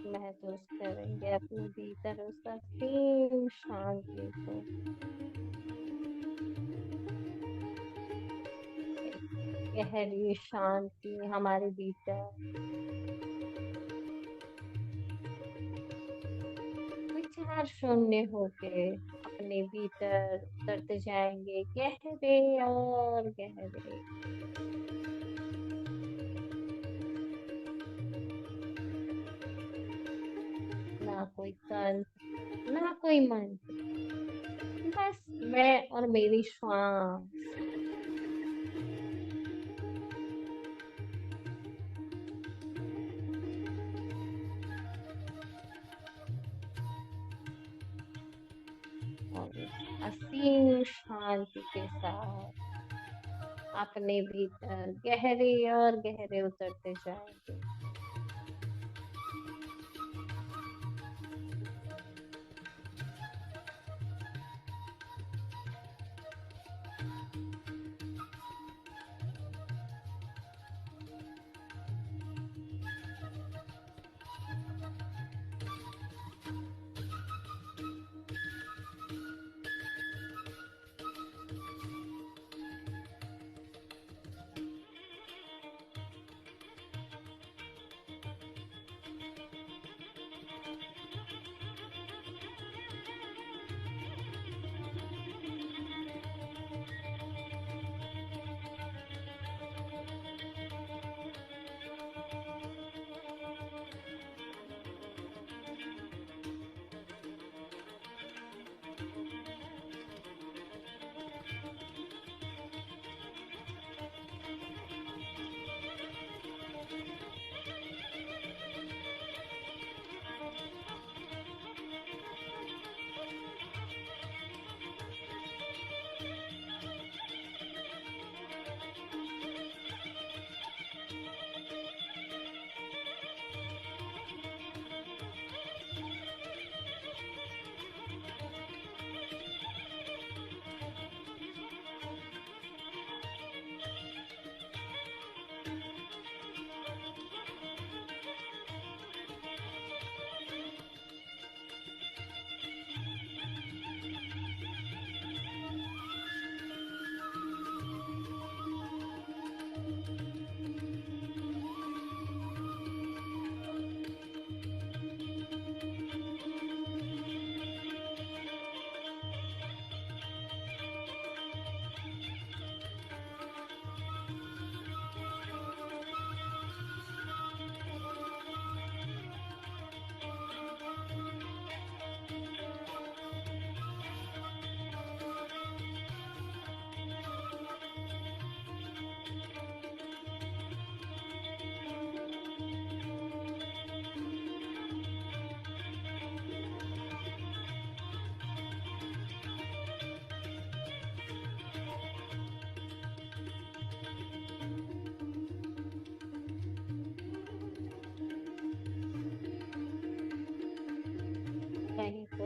महसूस करेंगे अपने भीतर उस असीम शांति को। एक गहरी शांति हमारे भीतर, विचार शून्य होके अपने भीतर उतरते जाएंगे गहरे और गहरे। ना कोई तंत्र, ना कोई मंत्र, बस मैं और मेरी श्वास। और इस असीम शांति के साथ अपने भीतर गहरे और गहरे उतरते जाएंगे।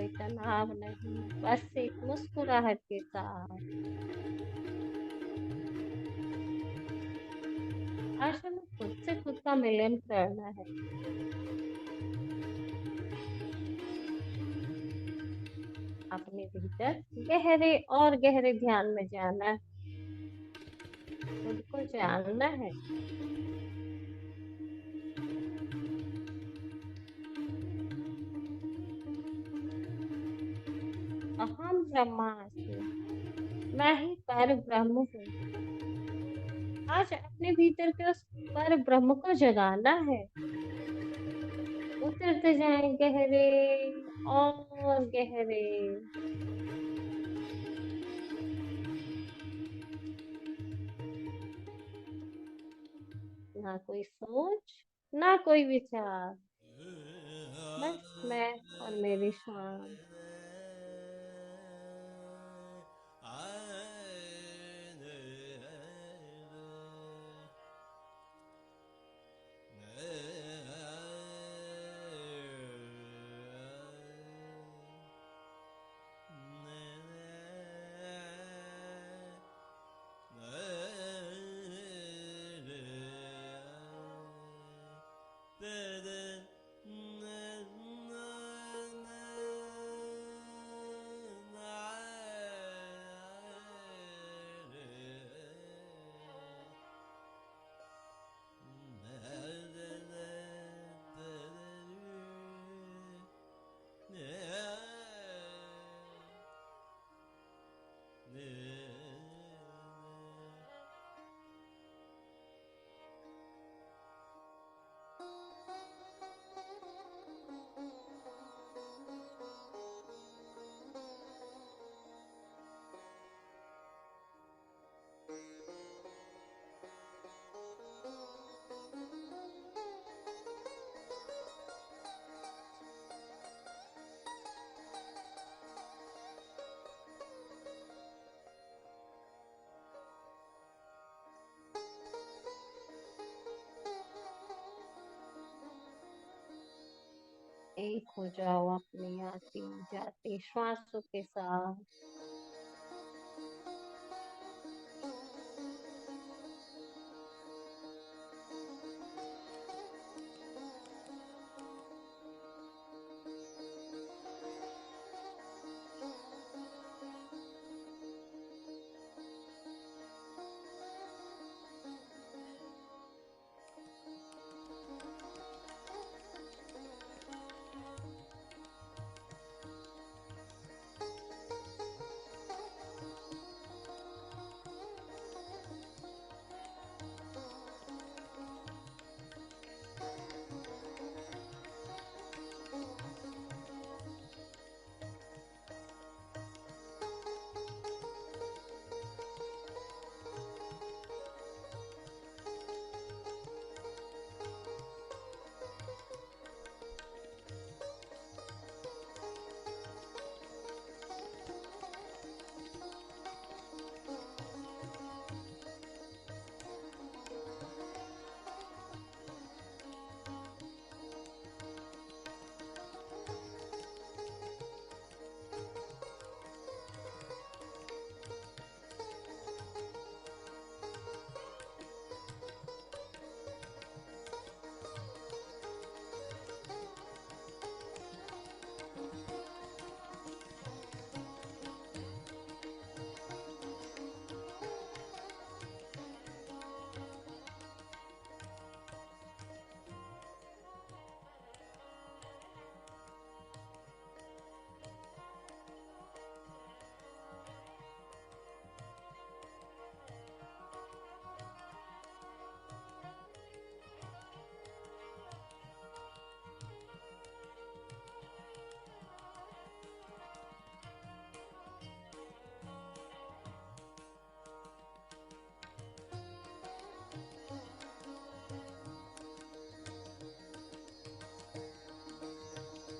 कोई तनाव नहीं, बस एक मुस्कुराहट के साथ। आज हमें खुद से खुद का मिलन करना है। अपने भीतर गहरे और गहरे ध्यान में जाना है, खुद को जानना है। अहम ब्रह्मास्मि, मैं ही पर ब्रह्म हूँ। आज अपने भीतर के उस पर ब्रह्म को जगाना है। उतरते जाएं गहरे और गहरे। ना कोई सोच, ना कोई विचार, बस मैं और मेरी श्वास। एक हो जाओ अपनी आती जाती श्वासों के साथ।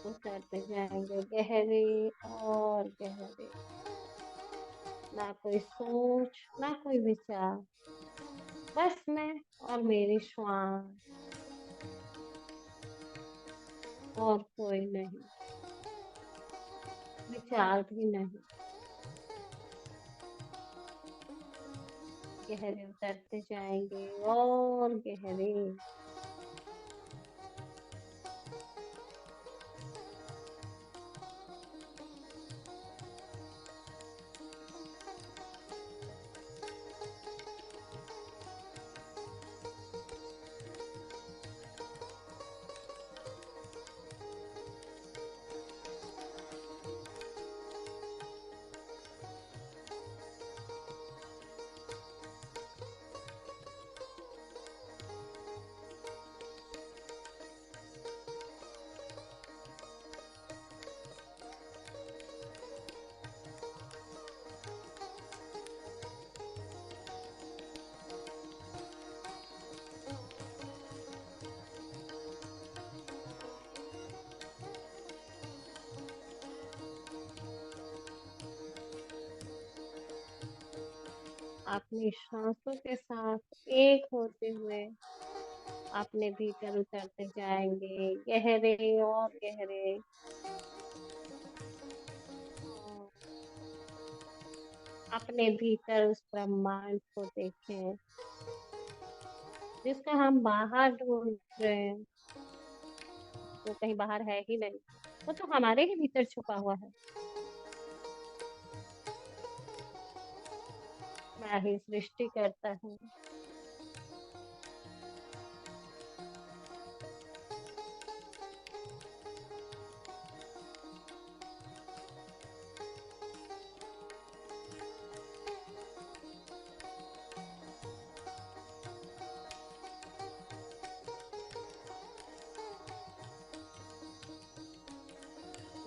उतरते जाएंगे गहरे और गहरे। ना कोई सोच, ना कोई विचार, बस मैं और मेरी श्वास, और कोई नहीं। विचार भी नहीं। गहरे उतरते जाएंगे और गहरे। अपनी सांसों के साथ एक होते हुए अपने भीतर उतरते जाएंगे, गहरे और गहरे। और अपने भीतर उस ब्रह्मांड को देखें जिसका हम बाहर ढूंढ रहे हैं। वो कहीं बाहर है ही नहीं, वो तो हमारे ही भीतर छुपा हुआ है। मैं ही सृष्टि करता हूँ।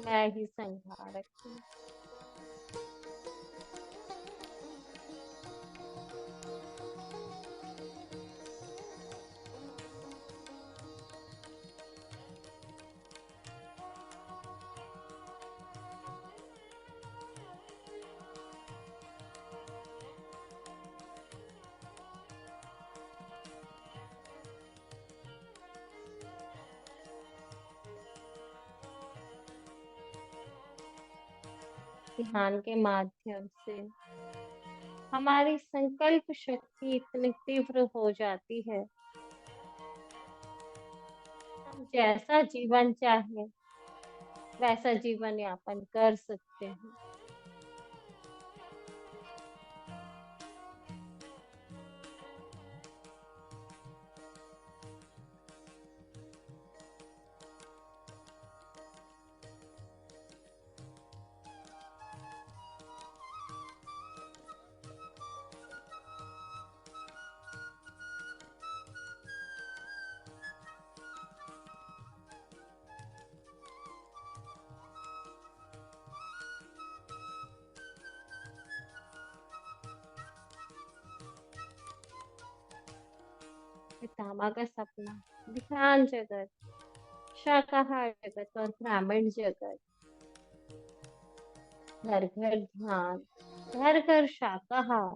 मैं ही संहारक हूँ। ध्यान के माध्यम से हमारी संकल्प शक्ति इतनी तीव्र हो जाती है, हम जैसा जीवन चाहे वैसा जीवन यापन कर सकते हैं। पितामह का सपना, ध्यान जगत, शाकाहार जगत और ब्राह्मण जगत। घर घर ध्यान, घर घर शाकाहार,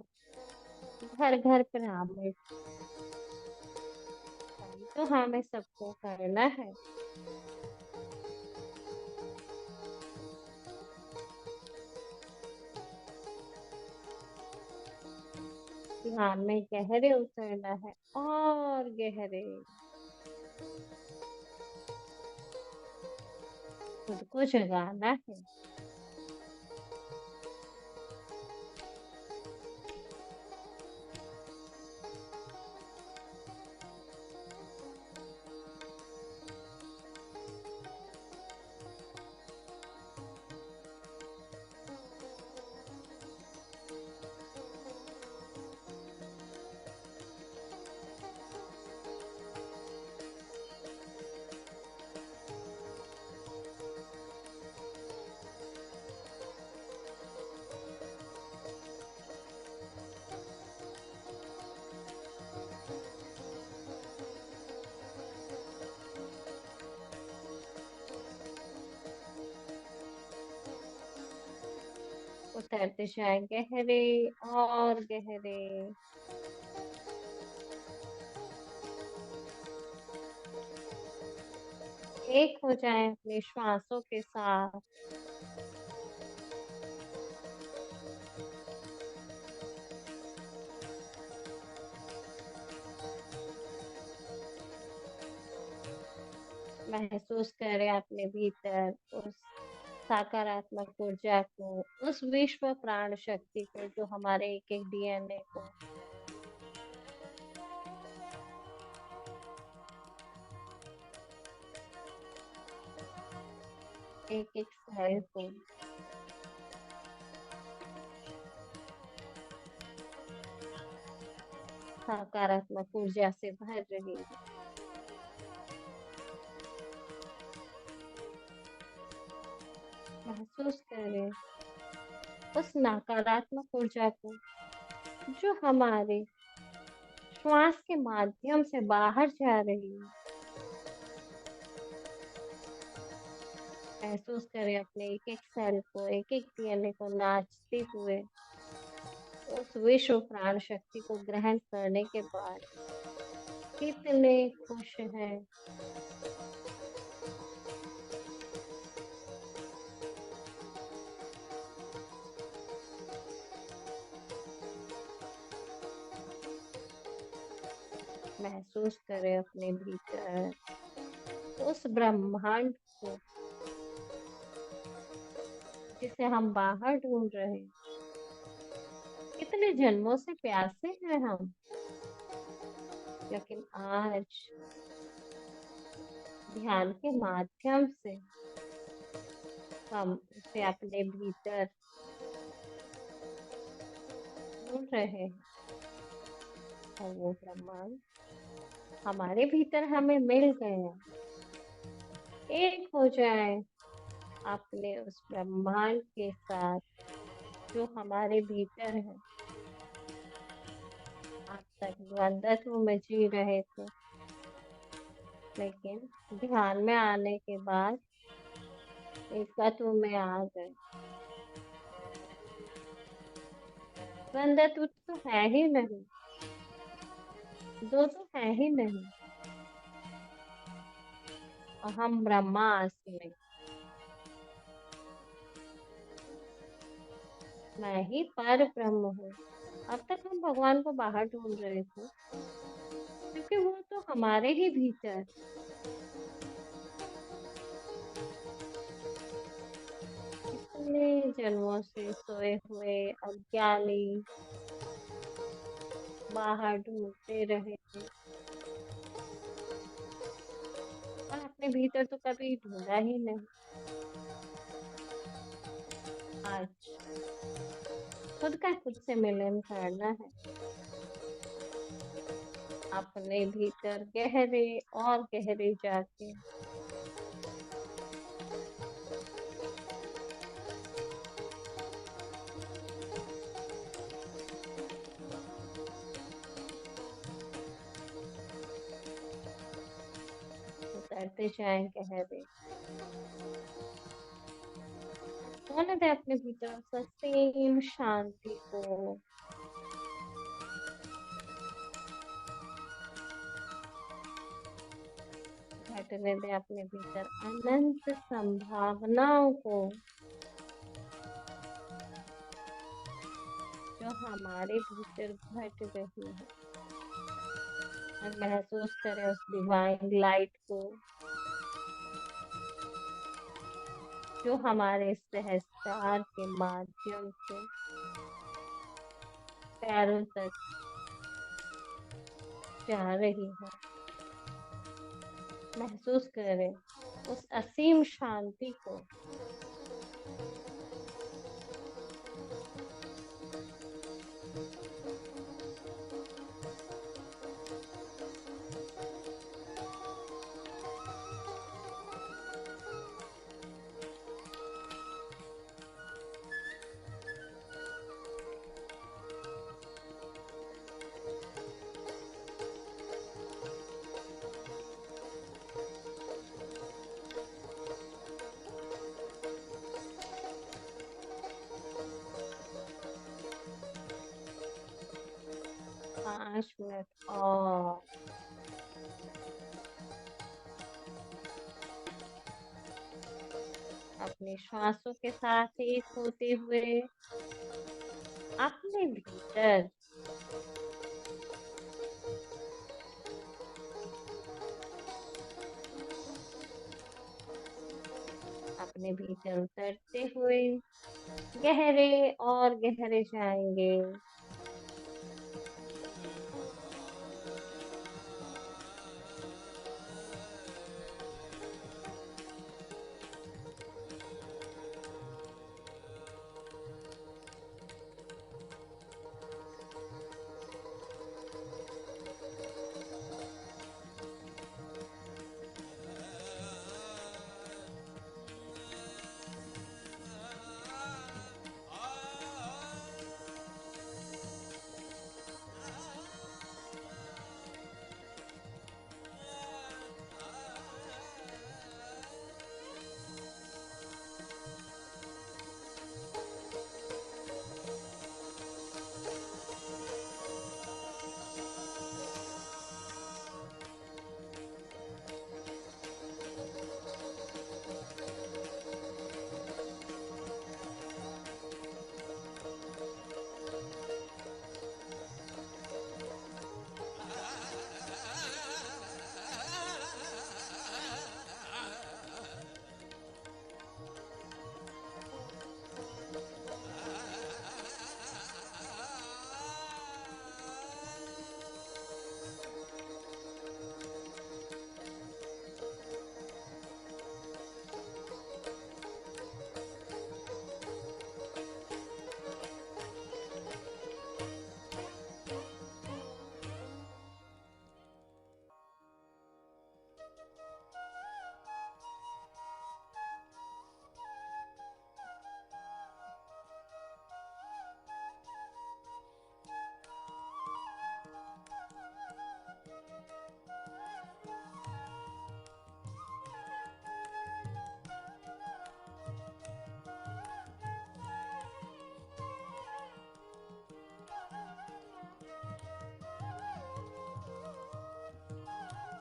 घर घर ब्राह्मण। वही तो हमें सबको करना है। ध्यान में गहरे उतरना है और गहरे। खुद को जगाना है। उतरते जाए गहरे और गहरे। एक हो जाए अपने श्वासों के साथ। महसूस करें अपने भीतर उस सकारात्मक ऊर्जा को, उस विश्व प्राण शक्ति को जो हमारे एक एक डीएनए को, एक एक सेल को सकारात्मक ऊर्जा से भर रही है। महसूस करें उस नकारात्मक ऊर्जा को जो हमारे श्वास के माध्यम से बाहर जा रही है। महसूस करें अपने एक एक सेल को, एक एक डीएनए को नाचते हुए उस विश्व प्राण शक्ति को ग्रहण करने के बाद कितने खुश हैं। महसूस करें अपने भीतर उस ब्रह्मांड को जिसे हम बाहर ढूंढ रहे हैं। कितने जन्मों से प्यासे हैं हम, लेकिन आज ध्यान के माध्यम से हम उसे अपने भीतर ढूंढ रहे हैं और वो ब्रह्मांड हमारे भीतर हमें मिल गया। एक हो जाए अपने उस ब्रह्मांड के साथ जो हमारे भीतर है। आज तक द्वंद्वत्व में जी रहे थे, लेकिन ध्यान में आने के बाद एकत्व में आ गए। द्वंद्वत्व तो है ही नहीं, दो तो है ही नहीं। और हम ब्रह्मास्मि, मैं ही पर ब्रह्म हूँ। अब तक हम भगवान को बाहर ढूंढ रहे थे, क्योंकि वो तो हमारे ही भीतर। कितने जन्मों से सोए हुए अज्ञानी बाहर ढूंढते रहे और अपने भीतर तो कभी ढूंढा ही नहीं। आज खुद का खुद से मिलन करना है। अपने भीतर गहरे और गहरे जाके उतरते जाएं गहरे। होने दे अपने भीतर ससीम शांति को। घटने दे अपने भीतर अनंत संभावनाओं को जो हमारे भीतर घट रही है। और महसूस करें उस डिवाइन लाइट को जो हमारे सहस्त्रार के माध्यम से पैरों तक जा रही है। महसूस करें उस असीम शांति को। पाँच मिनट और अपने श्वासों के साथ एक होते हुए अपने भीतर अपने भीतर उतरते हुए गहरे और गहरे जाएंगे।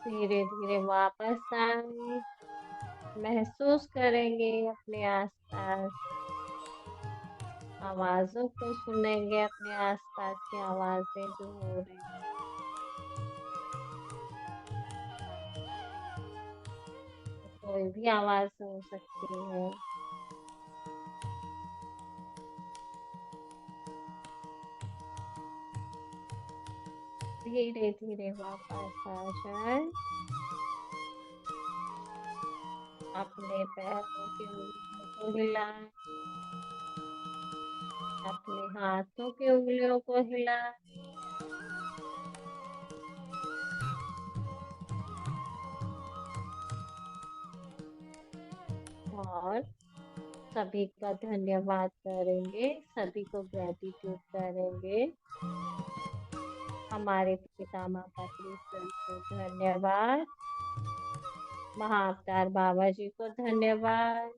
धीरे धीरे वापस आए। महसूस करेंगे अपने आसपास, आवाजों को सुनेंगे, अपने आसपास की आवाजें जो हो रही हैं। कोई भी आवाज हो सकती है। धीरे धीरे वापस आ जाए। अपने पैरों की उंगलियों को हिलाएं, अपने हाथों की उंगलियों को हिलाएं और सभी का धन्यवाद करेंगे, सभी को ग्रेटिट्यूड करेंगे। हमारे पिता माता क्रिस्टल को धन्यवाद, महाअवतार बाबा जी को धन्यवाद,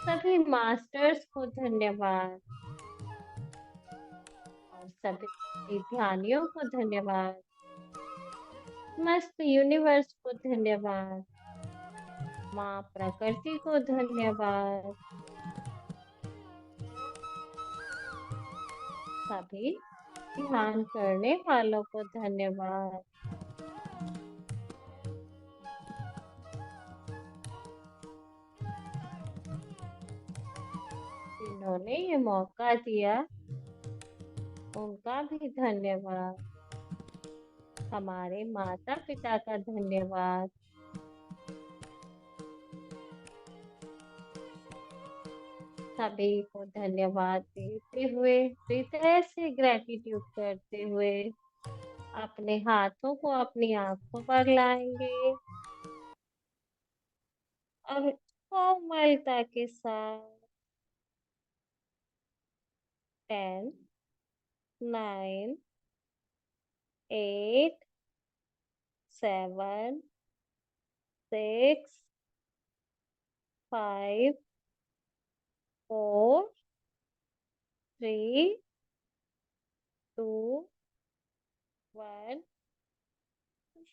सभी मास्टर्स को धन्यवाद और सभी ध्यानियों को धन्यवाद, मस्त यूनिवर्स को धन्यवाद, माँ प्रकृति को धन्यवाद, सभी ध्यान करने वालों को धन्यवाद। जिन्होंने ये मौका दिया उनका भी धन्यवाद। हमारे माता पिता का धन्यवाद। सभी को धन्यवाद देते हुए, हृदय से ग्रेटिट्यूड करते हुए अपने हाथों को अपनी आंखों पर लाएंगे और कोमलता के साथ 10, 9, 8, 7, 6, 5, 4, 3, 2, 1,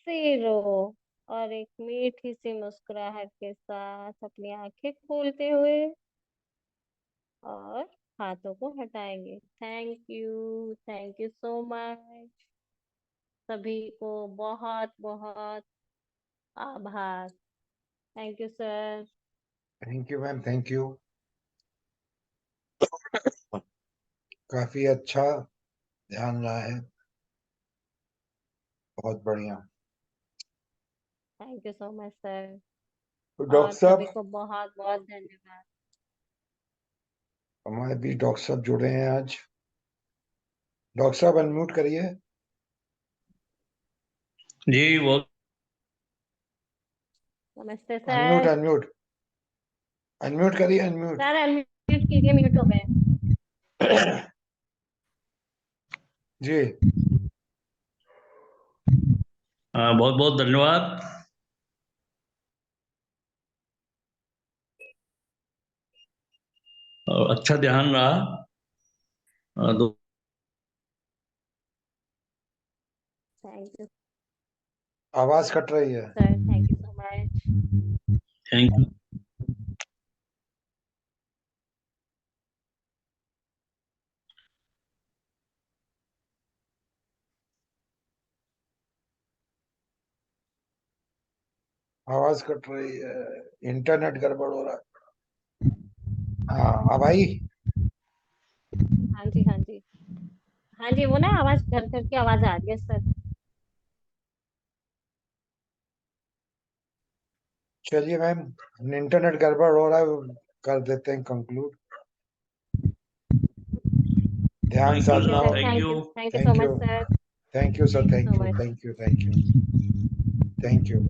0 और एक मीठी सी मुस्कुराहट के साथ अपनी आंखें खोलते हुए और हाथों को हटाएंगे। Thank you so much. सभी को बहुत बहुत आभार। Thank you sir. Thank you ma'am, thank you. काफी अच्छा ध्यान रहा है, बहुत बढ़िया। Thank you so much sir. तो डॉक्टर और सभी साहब, को बहुत बहुत धन्यवाद। हमारे बीच डॉक्टर साहब जुड़े हैं आज। डॉक्टर साहब अनम्यूट करिए। जी वो नमस्ते अनम्यूट, सर। अनम्यूट, अनम्यूट करिए, अनम्यूट। सर अनम्यूट कीजिए, म्यूट हो गए। जी। बहुत बहुत धन्यवाद। और अच्छा ध्यान रहा। दो थैंक यू आवाज कट रही है। Sir, thank you so much. Thank you. आवाज कट रही है, इंटरनेट गड़बड़ हो रहा है। हाँ, अब आई। हाँ जी, हाँ जी। हाँ जी, वो ना आवाज घर घर की आवाज आ रही है सर। चलिए मैम, इंटरनेट गड़बड़ हो रहा है, कर देते हैं कंक्लूड। ध्यान थैंक यू ठीक है Sadhana. Sir, sir, thank you. Thank you so thank much you, sir. Thank you sir, thank you thank so you, much. Thank you, thank you, thank you.